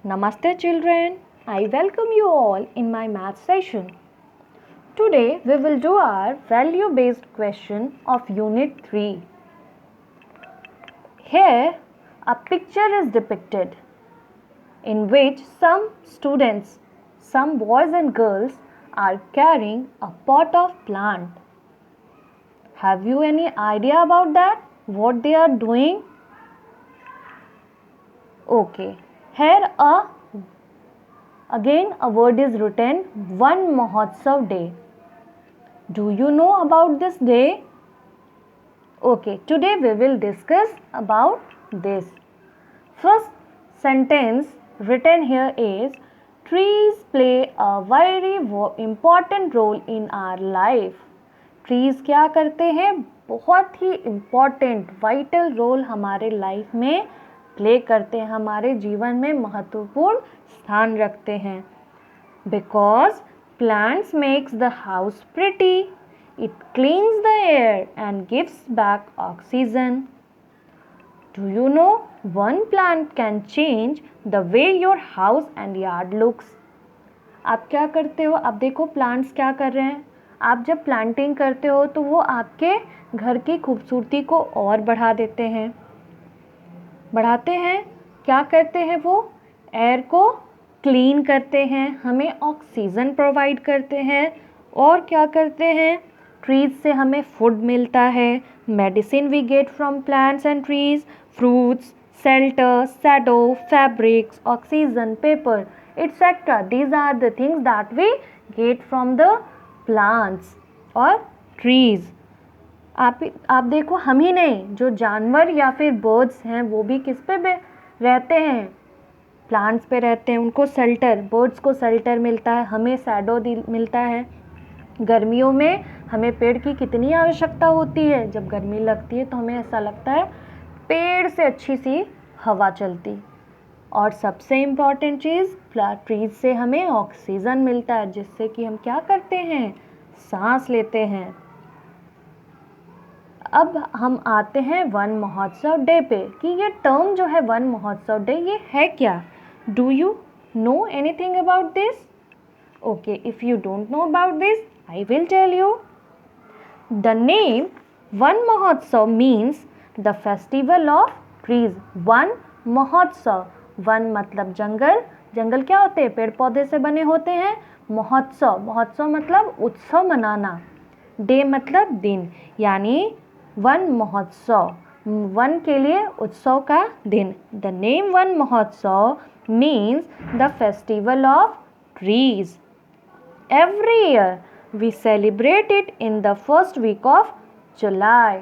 Namaste children, I welcome you all in my math session. Today we will do our value based question of unit 3. Here a picture is depicted in which some students, some boys and girls are carrying a pot of plant. Have you any idea about that? What they are doing? Okay, here again a word is written, Van Mahotsav Day. Do you know about this day? Okay, today we will discuss about this. First sentence written here is, trees play a very important role in our life. Trees क्या करते हैं? बहुत ही important, vital role हमारे life में play करते हैं, हमारे जीवन में महत्वपूर्ण स्थान रखते हैं. Because plants makes the house pretty, it cleans the air and gives back oxygen. Do you know one plant can change the way your house and yard looks? आप क्या करते हो? आप देखो प्लांट्स क्या कर रहे हैं. आप जब प्लांटिंग करते हो तो वो आपके घर की खूबसूरती को और बढ़ा देते हैं. बढ़ाते हैं. क्या करते हैं वो? एयर को क्लीन करते हैं, हमें ऑक्सीजन प्रोवाइड करते हैं. और क्या करते हैं? ट्रीज से हमें फूड मिलता है. Medicine we get from plants and trees, fruits, shelter, shadow, fabrics, oxygen, paper, etcetera. These are the things that we get from the plants और ट्रीज. आप देखो, हम ही नहीं, जो जानवर या फिर बर्ड्स हैं वो भी किस पे रहते हैं? प्लांट्स पे रहते हैं. उनको शेल्टर, बर्ड्स को शेल्टर मिलता है, हमें शैडो मिलता है. गर्मियों में हमें पेड़ की कितनी आवश्यकता होती है. जब गर्मी लगती है तो हमें ऐसा लगता है पेड़ से अच्छी सी हवा चलती. और सबसे इम्पॉर्टेंट चीज़, ट्रीज से हमें ऑक्सीजन मिलता है, जिससे कि हम क्या करते हैं? सांस लेते हैं. अब हम आते हैं वन महोत्सव डे पे कि ये टर्म जो है वन महोत्सव डे, ये है क्या? Do you know anything about this? Okay, if you don't know about this, I will tell you. The name Van Mahotsav means the festival of trees. Van Mahotsav, वन मतलब जंगल. जंगल क्या होते हैं? पेड़ पौधे से बने होते हैं. महोत्सव, महोत्सव मतलब उत्सव मनाना. डे मतलब दिन, यानी वन महोत्सव, वन के लिए उत्सव का दिन. The name Van Mahotsav means the festival of trees. Every year we celebrate it in the first week of July.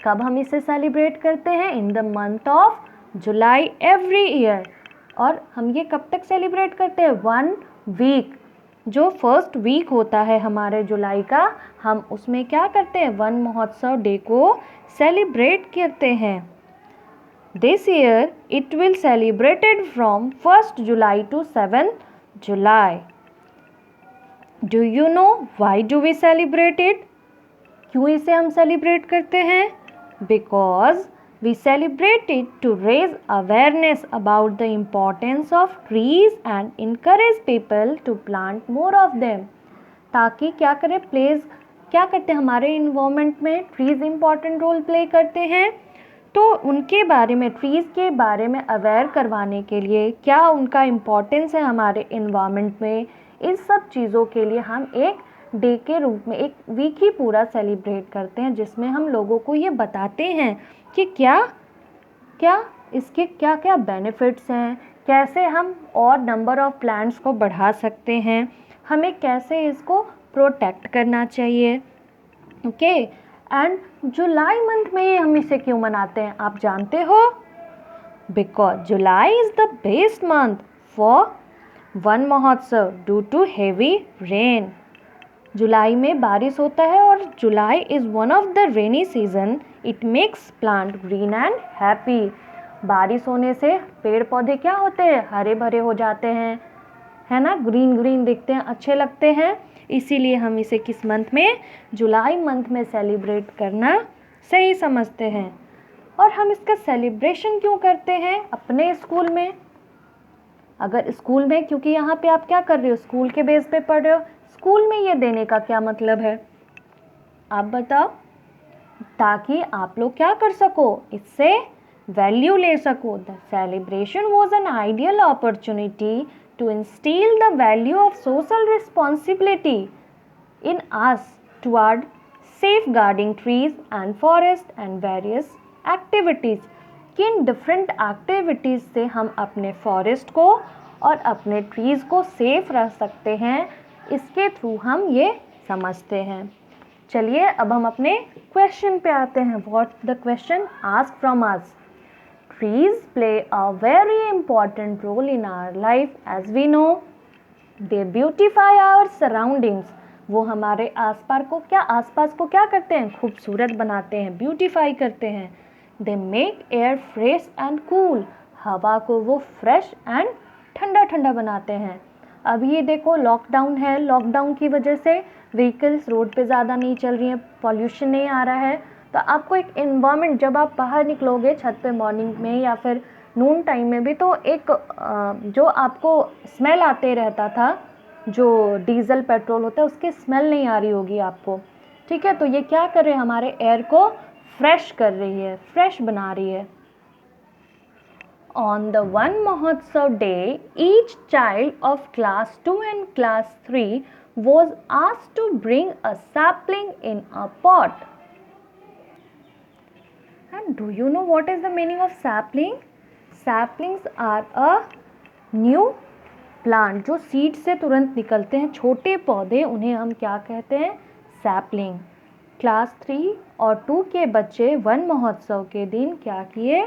कब हम इसे सेलिब्रेट करते हैं? In the month of July every year. और हम ये कब तक सेलिब्रेट करते हैं? 1 वीक. जो फर्स्ट वीक होता है हमारे जुलाई का, हम उसमें क्या करते हैं? वन महोत्सव डे को सेलिब्रेट करते हैं. This year it will celebrated from 1 July to 7 July. Do you know why do we celebrate it? क्यों इसे हम सेलिब्रेट करते हैं? Because we celebrate it to raise awareness about the importance of trees and encourage people to plant more of them. ताकि क्या करें? क्या करते हैं हमारे इन्वायरमेंट में? ट्रीज इम्पॉर्टेंट रोल प्ले करते हैं. तो उनके बारे में, ट्रीज़ के बारे में अवेयर करवाने के लिए, क्या उनका इम्पोर्टेंस है हमारे इन्वायरमेंट में, इन सब चीज़ों के लिए हम एक डे के रूप में एक वीक ही पूरा सेलिब्रेट करते हैं, जिसमें हम लोगों को ये बताते हैं कि क्या इसके क्या क्या बेनिफिट्स हैं, कैसे हम और नंबर ऑफ़ प्लांट्स को बढ़ा सकते हैं, हमें कैसे इसको प्रोटेक्ट करना चाहिए. ओके. एंड जुलाई मंथ में हम इसे क्यों मनाते हैं, आप जानते हो? Because July is the best month for one महोत्सव ड्यू टू हेवी रेन. जुलाई में बारिश होता है और जुलाई is one of the rainy season. It makes plant green and happy. बारिश होने से पेड़ पौधे क्या होते हैं? हरे भरे हो जाते हैं, है ना? ग्रीन ग्रीन दिखते हैं, अच्छे लगते हैं. इसीलिए हम इसे किस मंथ में? जुलाई मंथ में सेलिब्रेट करना सही समझते हैं. और हम इसका सेलिब्रेशन क्यों करते हैं अपने स्कूल में? अगर स्कूल में, क्योंकि यहाँ पे आप क्या कर रहे हो, स्कूल के बेस पे पढ़ रहे हो, स्कूल में ये देने का क्या मतलब है, आप बताओ, ताकि आप लोग क्या कर सको, इससे वैल्यू ले सको। The celebration was an ideal opportunity to instil the value of social responsibility in us toward safeguarding trees and forest and various activities। किन डिफरेंट एक्टिविटीज़ से हम अपने फॉरेस्ट को और अपने ट्रीज़ को सेफ रख सकते हैं, इसके थ्रू हम ये समझते हैं। चलिए अब हम अपने क्वेश्चन पे आते हैं। What the question ask from us. Trees play a very important role in our life as we know. They beautify our surroundings। वो हमारे आसपास को क्या करते हैं, खूबसूरत बनाते हैं, ब्यूटीफाई करते हैं। They make air fresh and cool. हवा को वो फ्रेश एंड ठंडा ठंडा बनाते हैं। अभी ये देखो लॉकडाउन है, लॉकडाउन की वजह से व्हीकल्स रोड पे ज़्यादा नहीं चल रही हैं, पॉल्यूशन नहीं आ रहा है, तो आपको एक इन्वायरमेंट, जब आप बाहर निकलोगे छत पे मॉर्निंग में या फिर नून टाइम में भी, तो एक जो आपको स्मेल आते रहता था, जो डीजल पेट्रोल होता है उसकी स्मेल नहीं आ रही होगी आपको, ठीक है। तो ये क्या कर रहे हैं, हमारे एयर को फ्रेश कर रही है, फ्रेश बना रही है। On the Van Mahotsav day, each child of class 2 and class 3 was asked to bring a sapling in a pot. And do you know what is the meaning of sapling? Saplings are a new plant, जो seed से तुरंत निकलते हैं, छोटे पौधे, उन्हें हम क्या कहते हैं, सैपलिंग। क्लास 3 और 2 के बच्चे वन महोत्सव के दिन क्या किए,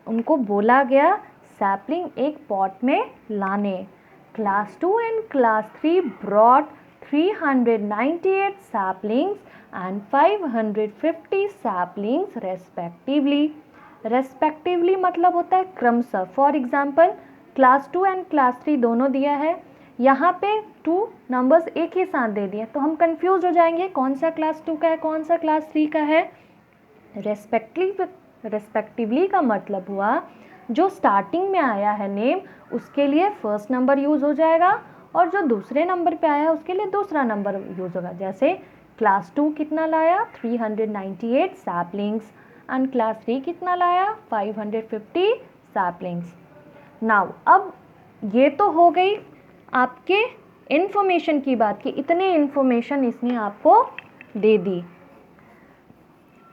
उनको बोला गया सैपलिंग एक पॉट में लाने। Class 2 and class 3 brought 398 saplings and 550 saplings respectively। Respectively मतलब होता है क्रमशः। For example class 2 and class 3 दोनों दिया है, यहाँ पे 2 नंबर्स एक ही साथ दे दिए, तो हम कंफ्यूज हो जाएंगे कौन सा क्लास 2 का है, कौन सा क्लास 3 का है। रेस्पेक्टिवली का मतलब हुआ जो स्टार्टिंग में आया है नेम, उसके लिए फर्स्ट नंबर यूज़ हो जाएगा, और जो दूसरे नंबर पे आया है उसके लिए दूसरा नंबर यूज़ होगा। जैसे क्लास 2 कितना लाया, 398 सैपलिंग्स, एंड क्लास 3 कितना लाया, 550 सैपलिंग्स। नाउ अब ये तो हो गई आपके इन्फॉर्मेशन की बात, कि इतने इन्फॉर्मेशन इसने आपको दे दी।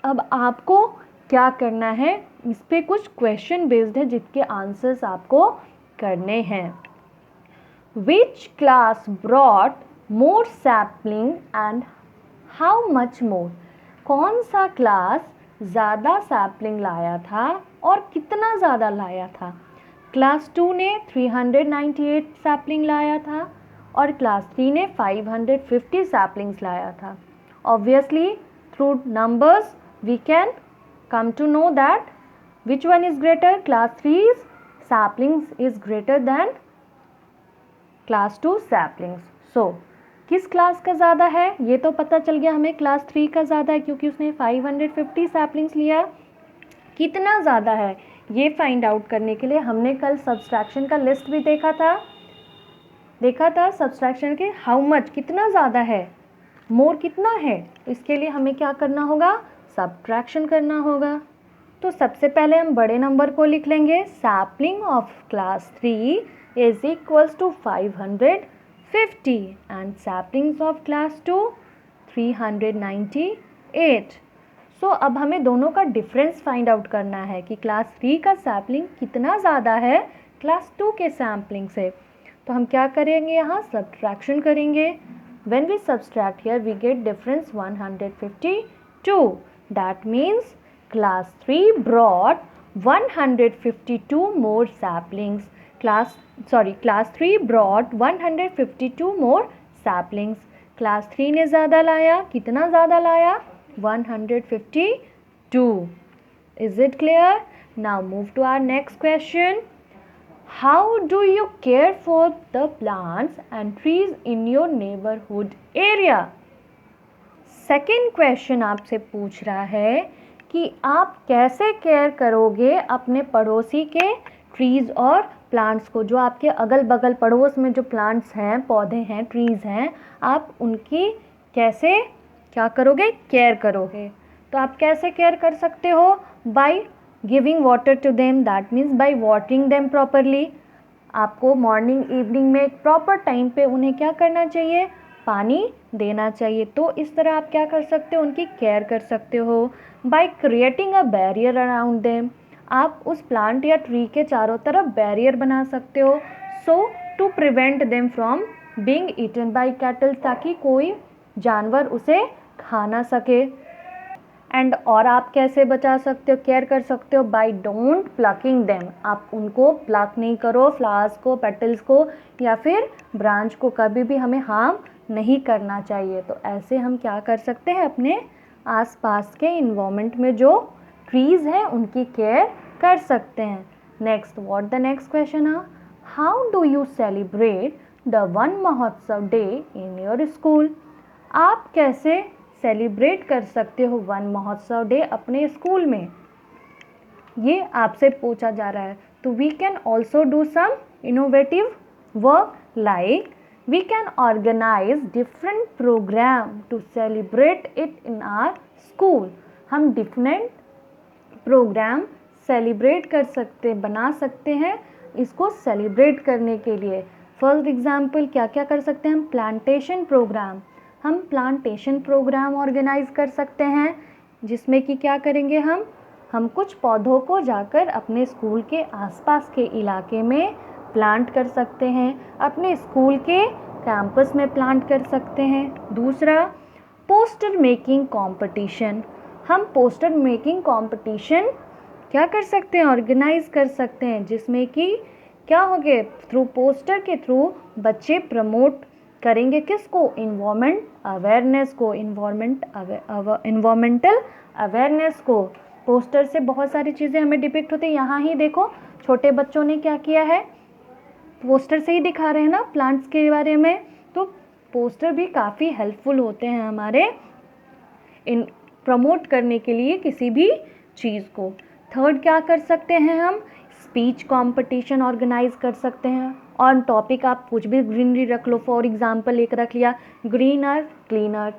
अब आपको क्या करना है, इस पे कुछ क्वेश्चन बेस्ड है जिसके आंसर्स आपको करने हैं। Which class brought more sapling and how much more. कौन सा क्लास ज़्यादा सैपलिंग लाया था और कितना ज़्यादा लाया था। क्लास 2 ने 398 सैपलिंग लाया था और क्लास 3 ने 550 सैपलिंग्स लाया था। Obviously through numbers we can come to know that which one is greater, class 3's saplings is greater than class 2 saplings। so किस क्लास का ज़्यादा है, ये तो पता चल गया हमें, क्लास 3 का ज़्यादा है क्योंकि उसने 550 सैपलिंग्स लिया। कितना ज़्यादा है ये फाइंड आउट करने के लिए हमने कल सब्सट्रैक्शन का लिस्ट भी देखा था सब्सट्रैक्शन के, हाउ मच कितना ज़्यादा है, मोर कितना है, तो इसके लिए हमें क्या करना होगा, सब्ट्रैक्शन करना होगा। तो सबसे पहले हम बड़े नंबर को लिख लेंगे, sapling of class 3 is equals to 550 and saplings of class 2 398। So अब हमें दोनों का डिफरेंस फाइंड आउट करना है कि क्लास 3 का सैपलिंग कितना ज़्यादा है क्लास 2 के सैम्पलिंग से। तो हम क्या करेंगे, यहाँ सब्ट्रैक्शन करेंगे। When we subtract here we get difference 152। That means class 3 brought 152 more saplings. Class 3 brought 152 more saplings. Class 3 ने ज़्यादा लाया, कितना ज़्यादा लाया, 152। Is it clear? Now move to our next question. How do you care for the plants and trees in your neighborhood area? Second question आपसे पूछ रहा है कि आप कैसे केयर करोगे अपने पड़ोसी के ट्रीज़ और प्लांट्स को, जो आपके अगल बगल पड़ोस में जो प्लांट्स हैं, पौधे हैं, ट्रीज़ हैं, आप उनकी कैसे क्या करोगे, केयर करोगे। तो आप कैसे केयर कर सकते हो, by giving water to them, that means by watering them properly. आपको मॉर्निंग इवनिंग में एक प्रॉपर टाइम पे उन्हें क्या करना चाहिए, पानी देना चाहिए। तो इस तरह आप क्या कर सकते हो, उनकी केयर कर सकते हो। By creating a barrier around them, आप उस प्लांट या ट्री के चारों तरफ बैरियर बना सकते हो। So to prevent them from being eaten by cattle, ताकि कोई जानवर उसे खा ना सके। एंड और आप कैसे बचा सकते हो, केयर कर सकते हो, बाय डोंट प्लकिंग देम, आप उनको प्लक नहीं करो, फ्लावर्स को, पेटल्स को या फिर ब्रांच को, कभी भी हमें हार्म नहीं करना चाहिए। तो ऐसे हम क्या कर सकते हैं, अपने आसपास के इन्वायरमेंट में जो ट्रीज़ हैं उनकी केयर कर सकते हैं। Next, what the next question है, how do you celebrate the Van Mahotsav day in your school. आप कैसे सेलिब्रेट कर सकते हो वन महोत्सव डे अपने स्कूल में, ये आपसे पूछा जा रहा है। तो we can also do some innovative work, like we can organise different program to celebrate it in our school. हम डिफरेंट प्रोग्राम सेलिब्रेट कर सकते, बना सकते हैं इसको सेलिब्रेट करने के लिए। फर्स्ट एग्जाम्पल क्या क्या कर सकते हैं हम, प्लांटेशन प्रोग्राम, हम प्लांटेशन प्रोग्राम ऑर्गेनाइज कर सकते हैं, जिसमें कि क्या करेंगे हम कुछ पौधों को जाकर अपने स्कूल के आसपास के इलाके में प्लांट कर सकते हैं, अपने स्कूल के कैंपस में प्लांट कर सकते हैं। दूसरा, पोस्टर मेकिंग कंपटीशन, हम पोस्टर मेकिंग कंपटीशन क्या कर सकते हैं, ऑर्गेनाइज कर सकते हैं, जिसमें कि क्या होगे, थ्रू पोस्टर के थ्रू बच्चे प्रमोट करेंगे किसको, इन्वायरमेंट अवेयरनेस को, इन्वायरमेंटल अवेयरनेस को। पोस्टर से बहुत सारी चीज़ें हमें डिपिक्ट होती है। यहाँ ही देखो छोटे बच्चों ने क्या किया है, पोस्टर से ही दिखा रहे हैं ना प्लांट्स के बारे में। तो पोस्टर भी काफ़ी हेल्पफुल होते हैं हमारे इन प्रमोट करने के लिए किसी भी चीज़ को। थर्ड क्या कर सकते हैं हम, स्पीच कंपटीशन ऑर्गेनाइज कर सकते हैं। ऑन टॉपिक आप कुछ भी ग्रीनरी रख लो, फॉर एग्जांपल एक रख लिया ग्रीन अर्थ क्लीन अर्थ।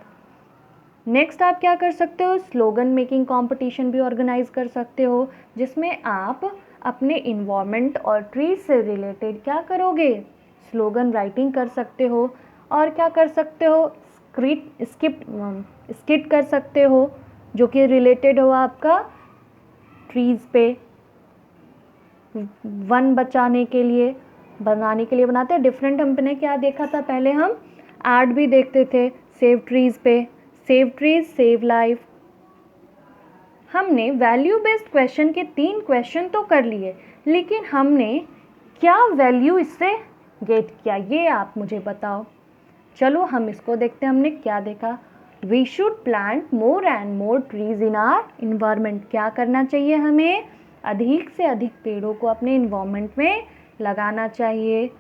नेक्स्ट आप क्या कर सकते हो, स्लोगन मेकिंग कंपटीशन भी ऑर्गेनाइज कर सकते हो, जिसमें आप अपने इन्वायरमेंट और ट्री से रिलेटेड क्या करोगे, स्लोगन राइटिंग कर सकते हो। और क्या कर सकते हो, स्किट कर सकते हो, जो कि रिलेटेड हो आपका ट्रीज़ पे, वन बचाने के लिए, बनाने के लिए बनाते हैं डिफरेंट। हमने क्या देखा था पहले, हम ऐड भी देखते थे सेव ट्रीज़ पे, सेव ट्रीज सेव लाइफ। हमने वैल्यू बेस्ड क्वेश्चन के 3 क्वेश्चन तो कर लिए, लेकिन हमने क्या वैल्यू इससे गेट किया, ये आप मुझे बताओ। चलो हम इसको देखते हैं, हमने क्या देखा, we should plant more and more trees in our environment. क्या करना चाहिए, हमें अधिक से अधिक पेड़ों को अपने इन्वायरमेंट में लगाना चाहिए।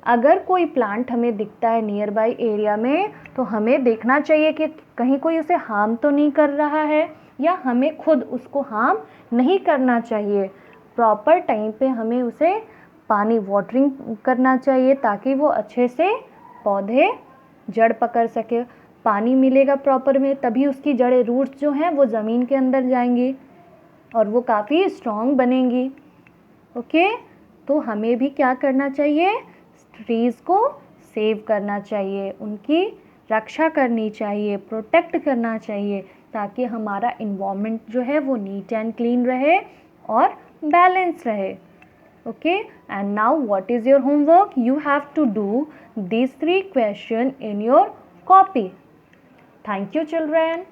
अगर कोई प्लांट हमें दिखता है नियर बाई एरिया में, तो हमें देखना चाहिए कि कहीं कोई उसे हार्म तो नहीं कर रहा है, या हमें खुद उसको हार्म नहीं करना चाहिए। प्रॉपर टाइम पे हमें उसे पानी वाटरिंग करना चाहिए, ताकि वो अच्छे से पौधे जड़ पकड़ सके। पानी मिलेगा प्रॉपर में, तभी उसकी जड़ें, रूट्स जो हैं वो ज़मीन के अंदर जाएंगी और वो काफ़ी स्ट्रॉन्ग बनेंगी। ओके, तो हमें भी क्या करना चाहिए, ट्रीज़ को सेव करना चाहिए, उनकी रक्षा करनी चाहिए, प्रोटेक्ट करना चाहिए, ताकि हमारा इन्वायरमेंट जो है वो नीट एंड क्लीन रहे और बैलेंस रहे। Okay, and now what is your homework, you have to do these 3 questions in your copy. Thank you children.